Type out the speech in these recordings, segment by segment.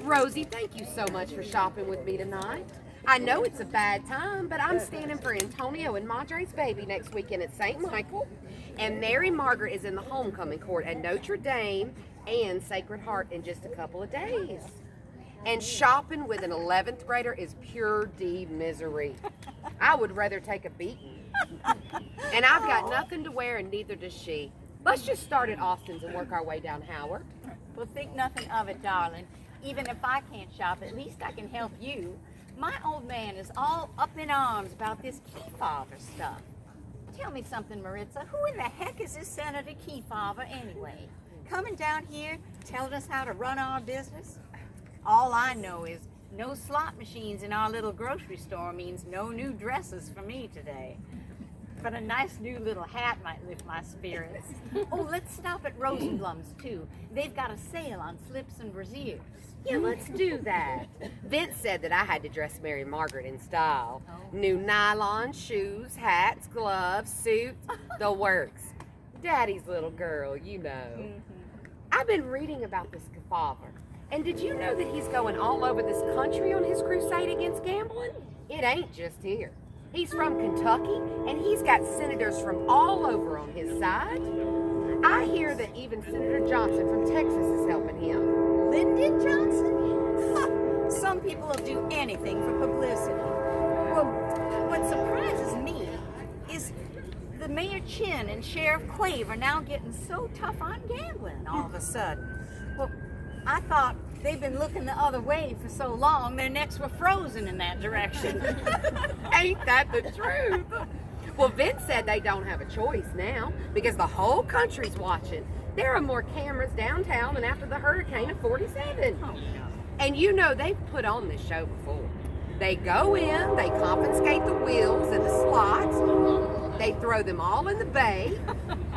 Rosie, thank you so much for shopping with me tonight. I know it's a bad time, but I'm standing for Antonio and Madre's baby next weekend at St. Michael. And Mary Margaret is in the homecoming court at Notre Dame and Sacred Heart in just a couple of days. And shopping with an 11th grader is pure D misery. I would rather take a beating. And I've got nothing to wear, and neither does she. Let's just start at Austin's and work our way down Howard. Well, think nothing of it, darling. Even if I can't shop, at least I can help you. My old man is all up in arms about this Kefauver stuff. Tell me something, Maritza. Who in the heck is this Senator Kefauver anyway? Coming down here, telling us how to run our business? All I know is no slot machines in our little grocery store means no new dresses for me today. But a nice new little hat might lift my spirits. Oh, let's stop at Rosenblum's too. They've got a sale on slips and brassieres. Yeah, let's do that. Vince said that I had to dress Mary Margaret in style. New nylon shoes, hats, gloves, suits, the works. Daddy's little girl, you know. I've been reading about this Kefauver. And did you know that he's going all over this country on his crusade against gambling? It ain't just here. He's from Kentucky, and he's got senators from all over on his side. I hear that even Senator Johnson from Texas is helping him. Lyndon Johnson? Some people will do anything for publicity. Well, what surprises me is the Mayor Chin and Sheriff Quave are now getting so tough on gambling all of a sudden. Well, I thought they've been looking the other way for so long, their necks were frozen in that direction. Ain't that the truth? Well, Vince said they don't have a choice now because the whole country's watching. There are more cameras downtown than after the hurricane of 47. Oh, no. And you know they've put on this show before. They go in, they confiscate the wheels and the slots, they throw them all in the bay,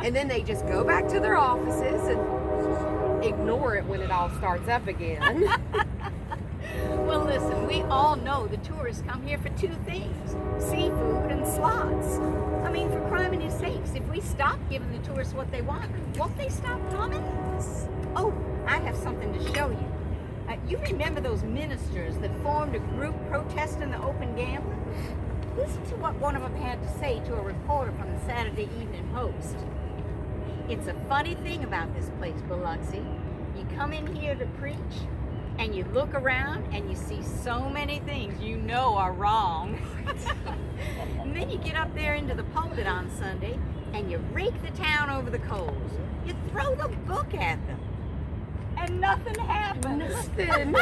and then they just go back to their offices and ignore it when it all starts up again. Well, listen, we all know the tourists come here for two things, seafood and slots. I mean, for criminy sakes, if we stop giving the tourists what they want, won't they stop coming? Oh, I have something to show you. You remember those ministers that formed a group protesting the open gambling? Listen to what one of them had to say to a reporter from the Saturday Evening Post. It's a funny thing about this place, Biloxi. You come in here to preach, and you look around, and you see so many things you know are wrong. And then you get up there into the pulpit on Sunday, and you rake the town over the coals. You throw the book at them, and nothing happens. Nothing.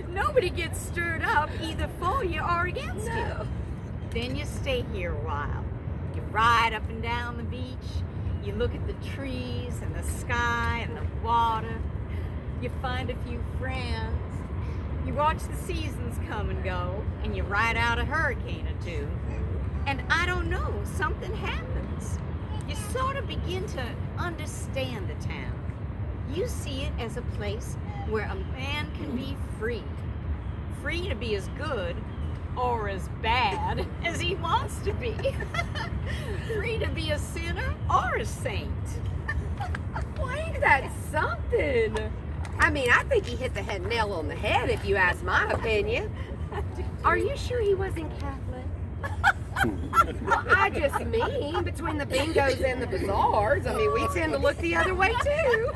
Nobody gets stirred up either for you or against you. Then you stay here a while. You ride up and down the beach. You look at the trees and the sky and the water. You find a few friends. You watch the seasons come and go, and you ride out a hurricane or two. And I don't know, something happens. You sort of begin to understand the town. You see it as a place where a man can be free. Free to be as good or as bad as he wants to be. Free to be a sinner or a saint. Well, ain't that something? I mean, I think he hit the head nail on the head, if you ask my opinion. Are you sure he wasn't Catholic? Well, I just mean, between the bingos and the bazaars, I mean, we tend to look the other way, too.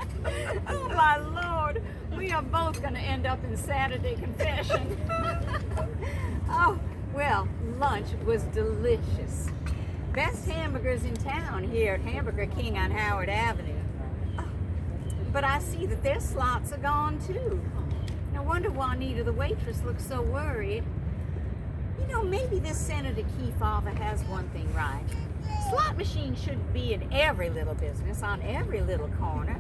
Oh, my Lord. We are both going to end up in Saturday confession. Oh, well, lunch was delicious. Best hamburgers in town here at Hamburger King on Howard Avenue. But I see that their slots are gone too. No wonder Juanita, the waitress, looks so worried. You know, maybe this Senator Kefauver has one thing right. Slot machines should be in every little business, on every little corner.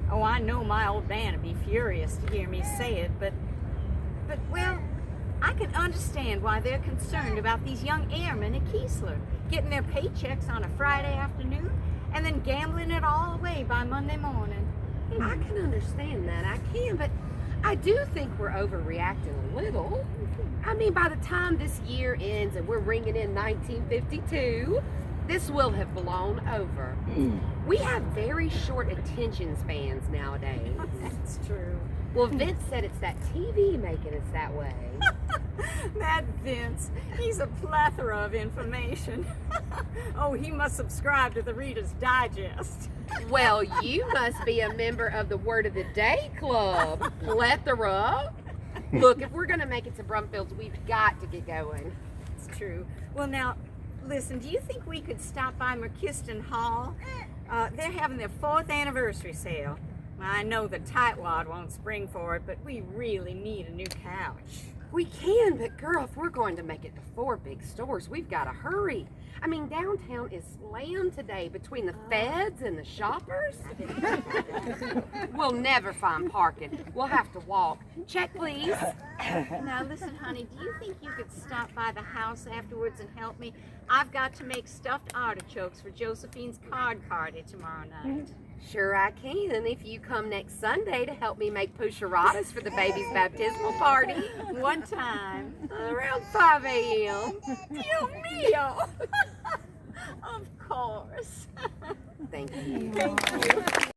Oh, I know my old man would be furious to hear me say it, but well, I can understand why they're concerned about these young airmen at Keesler getting their paychecks on a Friday afternoon and then gambling it all away by Monday morning. I can understand that, I can, but I do think we're overreacting a little. I mean, by the time this year ends and we're ringing in 1952, this will have blown over. We have very short attention spans nowadays. That's true. Well, Vince said it's that TV making us that way. That Vince, he's a plethora of information. Oh, he must subscribe to the Reader's Digest. Well, you must be a member of the Word of the Day Club. Plethora. Look, if we're going to make it to Brumfields, we've got to get going. It's true. Well, now, listen, do you think we could stop by McKiston Hall? They're having their 4th anniversary sale. Well, I know the tightwad won't spring for it, but we really need a new couch. We can, but girl, if we're going to make it to 4 big stores, we've got to hurry. I mean, downtown is slammed today between the feds and the shoppers. We'll never find parking. We'll have to walk. Check, please. Now, listen, honey, do you think you could stop by the house afterwards and help me? I've got to make stuffed artichokes for Josephine's card party tomorrow night. Sure I can, if you come next Sunday to help me make pucheradas for the baby's baptismal party. One time. Around 5 a.m. Dio mio! Of course. Thank you. Thank you.